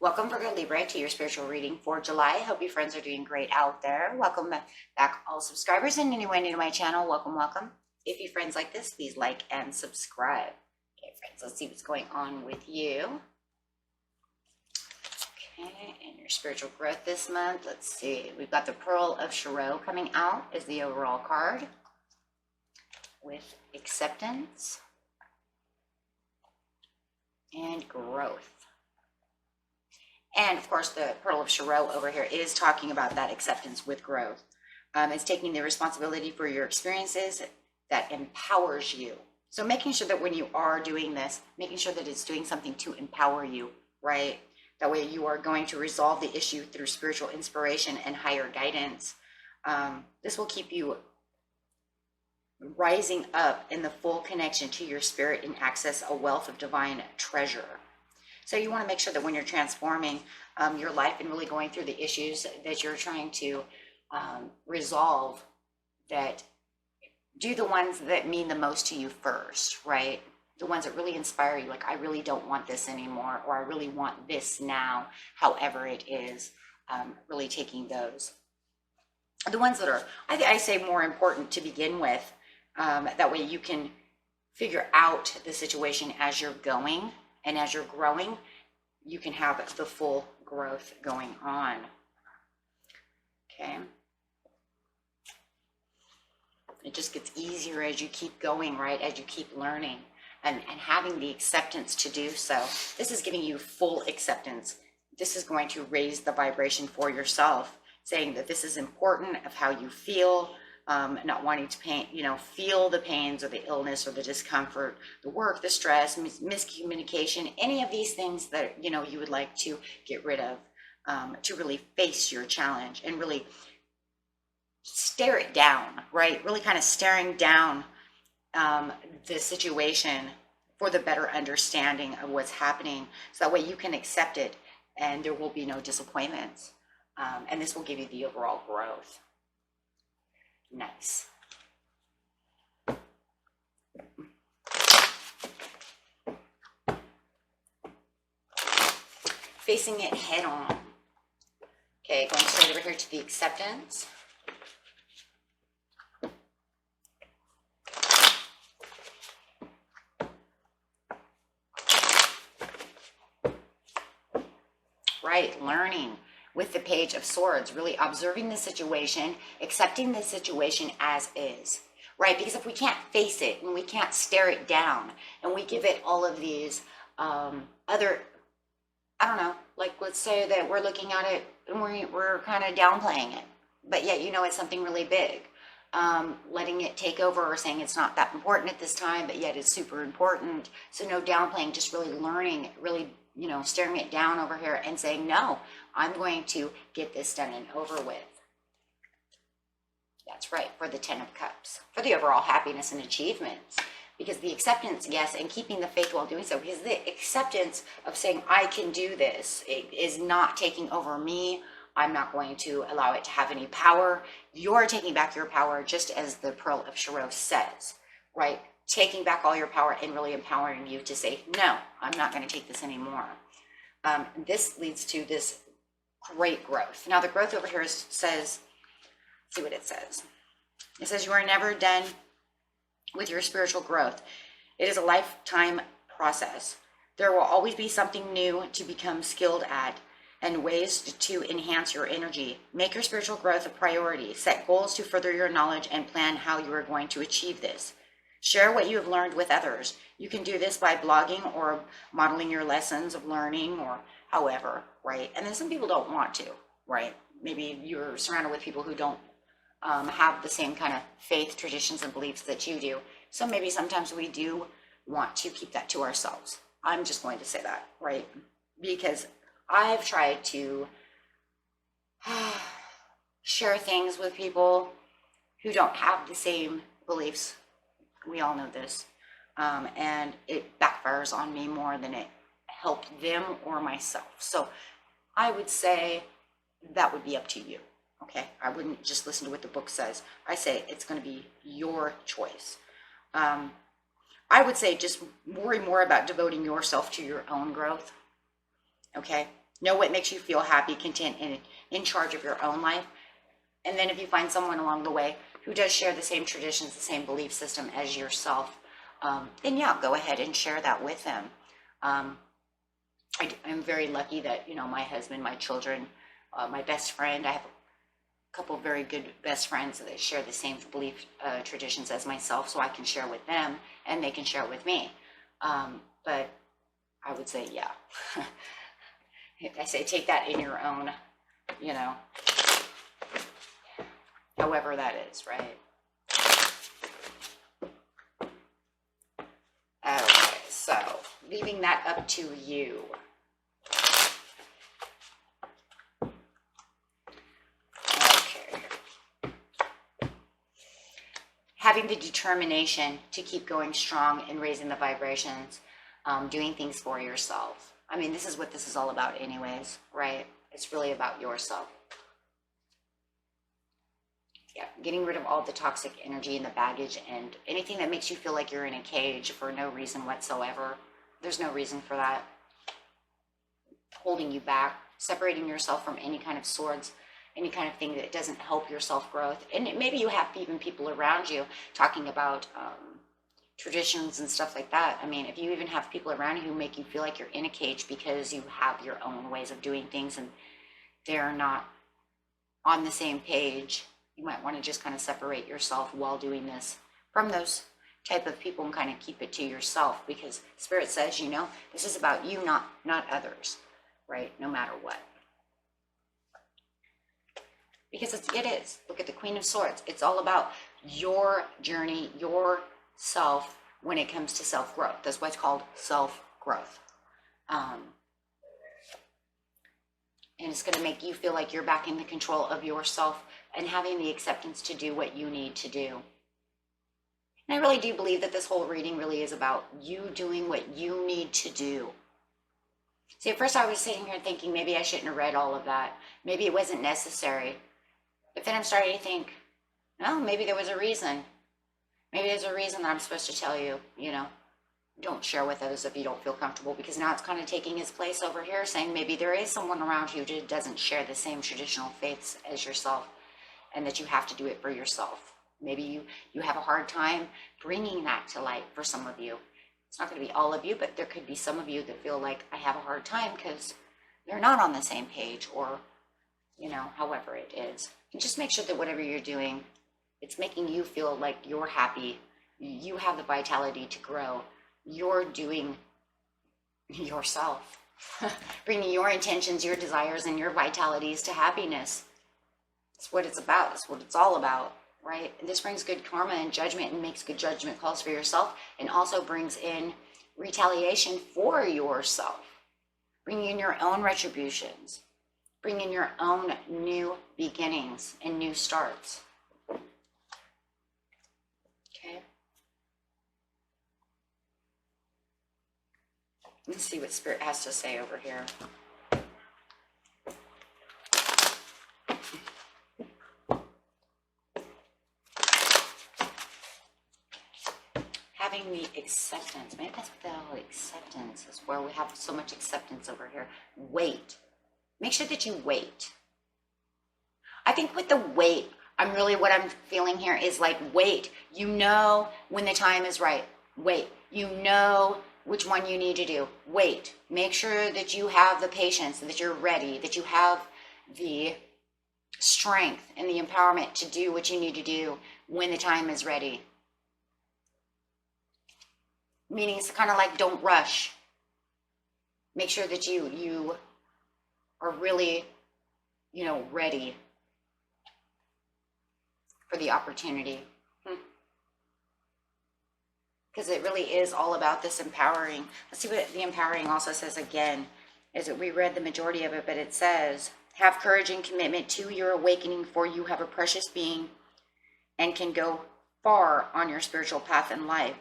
Welcome, Virgo Libra, to your spiritual reading for July. Hope you friends are doing great out there. Welcome back, all subscribers, and anyone new to my channel. Welcome. If you friends like this, please like and subscribe. Okay, friends, let's see what's going on with you. Okay, and your spiritual growth this month. Let's see. We've got the Pearl of Chiro coming out as the overall card with acceptance and growth. And of course, the Pearl of Chiro over here is talking about that acceptance with growth. It's taking the responsibility for your experiences that empowers you. So making sure that when you are doing this, making sure that it's doing something to empower you, right? That way you are going to resolve the issue through spiritual inspiration and higher guidance. This will keep you rising up in the full connection to your spirit and access a wealth of divine treasure. So you want to make sure that when you're transforming your life and really going through the issues that you're trying to resolve, that do the ones that mean the most to you first, right? The ones that really inspire you, like, I really don't want this anymore, or I really want this now, however it is, really taking those. The ones that are, I say, more important to begin with, that way you can figure out the situation as you're going. And as you're growing, you can have the full growth going on. Okay. It just gets easier as you keep going, right? As you keep learning and having the acceptance to do so. This is giving you full acceptance. This is going to raise the vibration for yourself, saying that this is important of how you feel, not wanting to feel the pains or the illness or the discomfort, the work, the stress, miscommunication, any of these things that, you would like to get rid of, to really face your challenge and really stare it down, right? Really kind of staring down the situation for the better understanding of what's happening. So that way you can accept it and there will be no disappointments. And this will give you the overall growth. Nice. Facing it head on. Okay, going straight over here to the acceptance. Right, learning. With the Page of Swords, really observing the situation, accepting the situation as is, right? Because if we can't face it and we can't stare it down and we give it all of these other, I don't know, like let's say that we're looking at it and we're kind of downplaying it, but yet it's something really big. Letting it take over or saying it's not that important at this time, but yet it's super important. So no downplaying, just really learning, really staring it down over here and saying, no, I'm going to get this done and over with. That's right, for the 10 of Cups, for the overall happiness and achievements. Because the acceptance, yes, and keeping the faith while doing so, because the acceptance of saying, I can do this, it is not taking over me. I'm not going to allow it to have any power. You're taking back your power, just as the Pearl of Chiro says, right? Taking back all your power and really empowering you to say, no, I'm not going to take this anymore. This leads to this great growth. Now the growth over here says, see what it says. It says you are never done with your spiritual growth. It is a lifetime process. There will always be something new to become skilled at and ways to enhance your energy. Make your spiritual growth a priority. Set goals to further your knowledge and plan how you are going to achieve this. Share what you have learned with others. You can do this by blogging or modeling your lessons of learning or however, right? And then some people don't want to, right? Maybe you're surrounded with people who don't have the same kind of faith, traditions, and beliefs that you do. So maybe sometimes we do want to keep that to ourselves. I'm just going to say that, right? Because I've tried to share things with people who don't have the same beliefs. We all know this. And it backfires on me more than it helped them or myself. So I would say that would be up to you. Okay, I wouldn't just listen to what the book says. I say it's going to be your choice. I would say just worry more about devoting yourself to your own growth. Okay, Know what makes you feel happy, content, and in charge of your own life. And then if you find someone along the way who does share the same traditions, the same belief system as yourself, then yeah, go ahead and share that with them. I'm very lucky that, you know, my husband, my children, my best friend, I have a couple of very good best friends that share the same belief traditions as myself, so I can share with them and they can share with me. But I would say, yeah, I say take that in your own, you know, however that is, right? Okay, so leaving that up to you. Okay. Having the determination to keep going strong and raising the vibrations, doing things for yourself. I mean, this is what this is all about anyways, right? It's really about yourself. Yeah, getting rid of all the toxic energy and the baggage and anything that makes you feel like you're in a cage for no reason whatsoever. There's no reason for that. Holding you back, separating yourself from any kind of swords, any kind of thing that doesn't help your self-growth. And maybe you have even people around you talking about traditions and stuff like that. I mean, if you even have people around you who make you feel like you're in a cage because you have your own ways of doing things and they're not on the same page, you might want to just kind of separate yourself while doing this from those type of people and kind of keep it to yourself, because Spirit says, you know, this is about you, not others, right? No matter what. Because it is. Look at the Queen of Swords. It's all about your journey, your self when it comes to self-growth. That's why it's called self-growth. And it's going to make you feel like you're back in the control of yourself and having the acceptance to do what you need to do. And I really do believe that this whole reading really is about you doing what you need to do. See, at first I was sitting here thinking maybe I shouldn't have read all of that. Maybe it wasn't necessary. But then I'm starting to think, no, maybe there was a reason. Maybe there's a reason that I'm supposed to tell you, you know, don't share with others if you don't feel comfortable, because now it's kind of taking its place over here, saying maybe there is someone around you who doesn't share the same traditional faiths as yourself, and that you have to do it for yourself. Maybe you have a hard time bringing that to light for some of you. It's not going to be all of you, but there could be some of you that feel like I have a hard time because they're not on the same page, or, you know, however it is. And just make sure that whatever you're doing, it's making you feel like you're happy. You have the vitality to grow. You're doing yourself, bringing your intentions, your desires, and your vitalities to happiness. That's what it's about. That's what it's all about, right? And this brings good karma and judgment and makes good judgment calls for yourself, and also brings in retaliation for yourself, bringing in your own retributions, bringing in your own new beginnings and new starts. Okay. Let's see what Spirit has to say over here. Having the acceptance. Maybe that's what the hell acceptance is, where we have so much acceptance over here. Wait. Make sure that you wait. I think with the wait, what I'm feeling here is like, wait. You know when the time is right. Wait. You know which one you need to do. Wait. Make sure that you have the patience, that you're ready, that you have the strength and the empowerment to do what you need to do when the time is ready. Meaning it's kind of like, don't rush. Make sure that you are really, you know, ready for the opportunity. Because it really is all about this empowering. Let's see what the empowering also says again. We read the majority of it, but it says, have courage and commitment to your awakening, for you have a precious being and can go far on your spiritual path in life.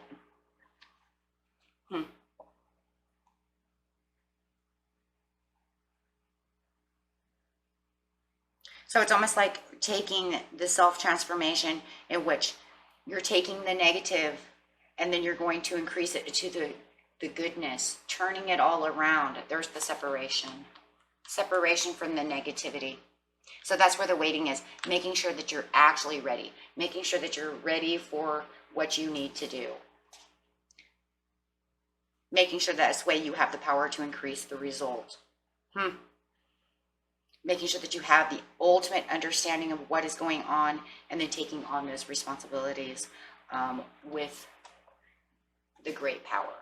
So it's almost like taking the self-transformation, in which you're taking the negative and then you're going to increase it to the goodness, turning it all around. There's the separation. Separation from the negativity. So that's where the waiting is, making sure that you're actually ready, making sure that you're ready for what you need to do. Making sure that this way you have the power to increase the result. Making sure that you have the ultimate understanding of what is going on and then taking on those responsibilities with the great power.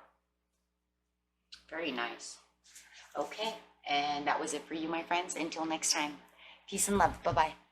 Very nice. Okay, and that was it for you, my friends. Until next time, peace and love. Bye-bye.